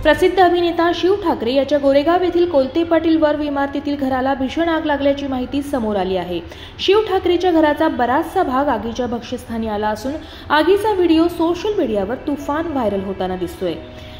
प्रसिद्ध अभिनेता शिव ठाकरे याच्या गोरेगाव येथील कोलते पाटील वर्ग इमारतीतील घराला भीषण आग लागल्याची माहिती समोर आली आहे। शिव ठाकरेच्या घराचा बराचसा भाग आगीच्या भक्ष्यस्थानी आला असून आगीचा व्हिडिओ सोशल मीडियावर तुफान व्हायरल होताना दिसतोय।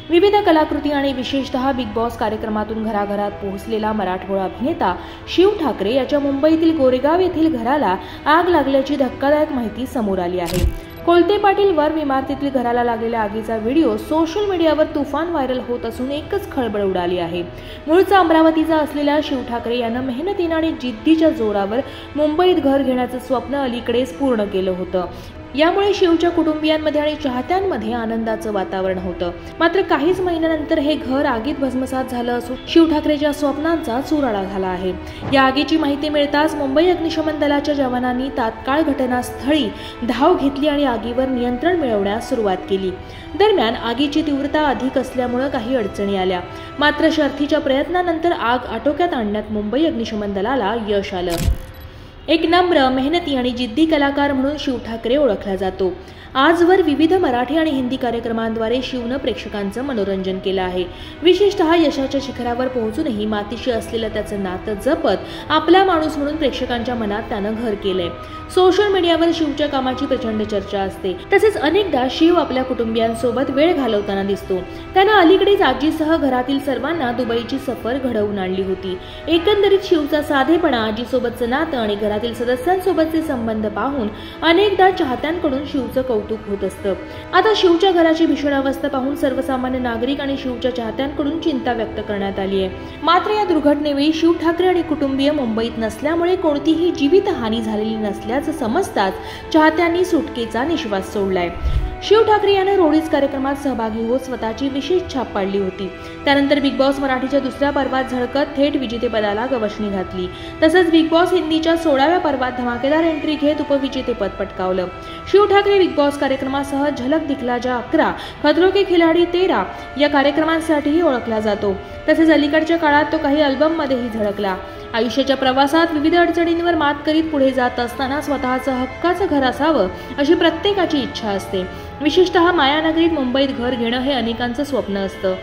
विविध कलाकृती आणि विशेषतः बिग बॉस कार्यक्रमातून घराघरात पोहोचलेला मराठमोळा अभिनेता शिव ठाकरे याच्या मुंबईतील गोरेगाव येथील घराला आग लागल्याची धक्कादायक माहिती समोर आली आहे। कोलते पाटील वर्ग इमारतीतील घराला लागलेल्या आगीचा व्हिडिओ सोशल मीडियावर तुफान व्हायरल होत असून एकच खळबळ उडाली आहे। मूळचा अमरावतीचा असलेल्या शिव ठाकरे यानं मेहनतीने आणि जिद्दीच्या जोरावर मुंबईत घर घेण्याचं स्वप्न अलीकडेच पूर्ण केलं होतं। यामुळे शिवच्या कुटुंबियांमध्ये आणि चाहत्यांमध्ये आनंदाचं वातावरण होतं। मात्र काहीच महिन्यानंतर हे घर आगीत भस्मसात झालं असून शिव ठाकरेच्या स्वप्नांचा चुराडा झाला आहे। या आगीची माहिती मिळताच मुंबई अग्निशमन दलाच्या जवानांनी तात्काळ घटनास्थळी धाव घेतली आणि आगीवर नियंत्रण मिळवण्यास सुरुवात केली। दरम्यान आगीची तीव्रता अधिक असल्यामुळे काही अडचणी आल्या, मात्र शर्थीच्या प्रयत्नानंतर आग आटोक्यात आणण्यात मुंबई अग्निशमन दलाला यश आलं। एक नम्र, मेहनती आणि जिद्दी कलाकार म्हणून शिव ठाकरे ओळखला जातो। आजवर विविध मराठी आणि हिंदी कार्यक्रमांद्वारे शिवनं प्रेक्षकांचं मनोरंजन केलं आहे। विशेषतः यशाच्या शिखरावर पोहोचूनही मातीशी असलेलं त्याचं नातं जपत आपला माणूस म्हणून प्रेक्षकांच्या मनात त्यानं घर केलंय। सोशल मीडियावर शिवच्या कामाची प्रचंड चर्चा असते। तसेच अनेकदा शिव आपल्या कुटुंबियांसोबत वेळ घालवताना दिसतो। त्यानं अलीकडेच आजीसह घरातील सर्वांना दुबईची सफर घडवून आणली होती। एकंदरीत शिवचा साधेपणा, आजीसोबतचं नातं आणि घरातील सदस्यांसोबतचे संबंध पाहून अनेकदा चाहत्यांकडून शिवचं कौतुक होत असतं। आता शिवच्या घराची भीषण अवस्था पाहून सर्वसामान्य नागरिक आणि शिवच्या चाहत्यांकडून चिंता व्यक्त करण्यात आली आहे। मात्र या दुर्घटनेवेळी शिव ठाकरे आणि कुटुंबीय मुंबईत नसल्यामुळे कोणतीही जीवितहानी झालेली नसल्याचं समजताच चाहत्यांनी सुटकेचा निश्वास सोडलाय। शिव ठाकरे याने रोडीज कार्यक्रमात सहभागी होत स्वतःची विशेष छाप पाडली होती। त्यानंतर बिग बॉस मराठीच्या दुसऱ्या पर्वात झळकत थेट विजेतेपदाला गवसणी घातली। तसंच बिग बॉस हिंदीच्या 16व्या पर्वात धमाकेदार एंट्री घेत उपविजेतेपद पटकावलं। शिव ठाकरे बिग बॉस कार्यक्रमासह झलक दिखलाजा 11, खतरों के खिलाडी 13 या कार्यक्रमांसाठीही ओळखला जातो। तसेच अलीकडच्या काळात तो काही अल्बममध्येही झळकला। आयुष्याच्या प्रवासात विविध अडचणींवर मात करीत पुढे जात असताना स्वतःचं हक्काचं घर असावं अशी प्रत्येकाची इच्छा असते। विशेषतः मायानगरीत मुंबईत घर घेणं हे अनेकांचं स्वप्न असतं।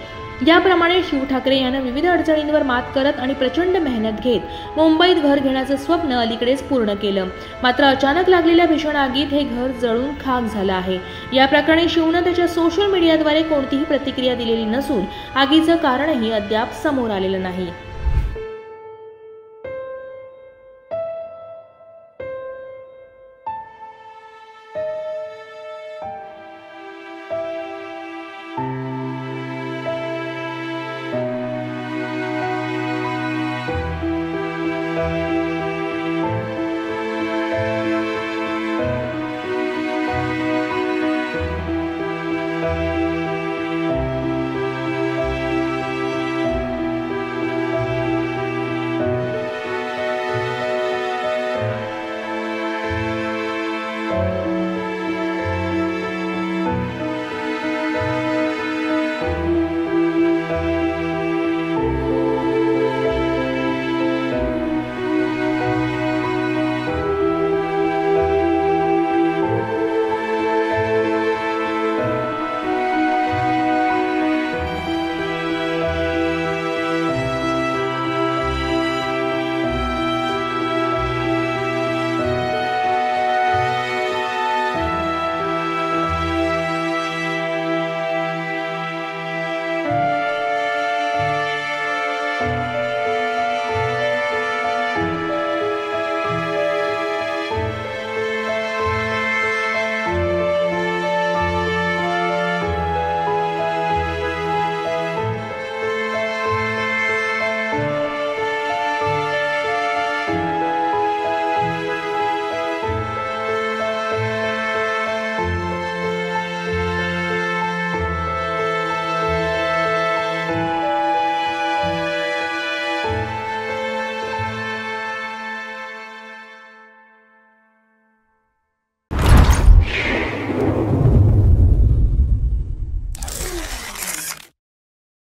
याप्रमाणे शिव ठाकरे यानं विविध अडचणींवर मात करत आणि प्रचंड मेहनत घेत मुंबईत घर घेण्याचं स्वप्न अलीकडेच पूर्ण केलं। मात्र अचानक लागलेल्या भीषण आगीत हे घर जळून खाक झालं आहे। या प्रकरणी शिवनं त्याच्या सोशल मीडियाद्वारे कोणतीही प्रतिक्रिया दिलेली नसून आगीचं कारणही अद्याप समोर आलेलं नाही।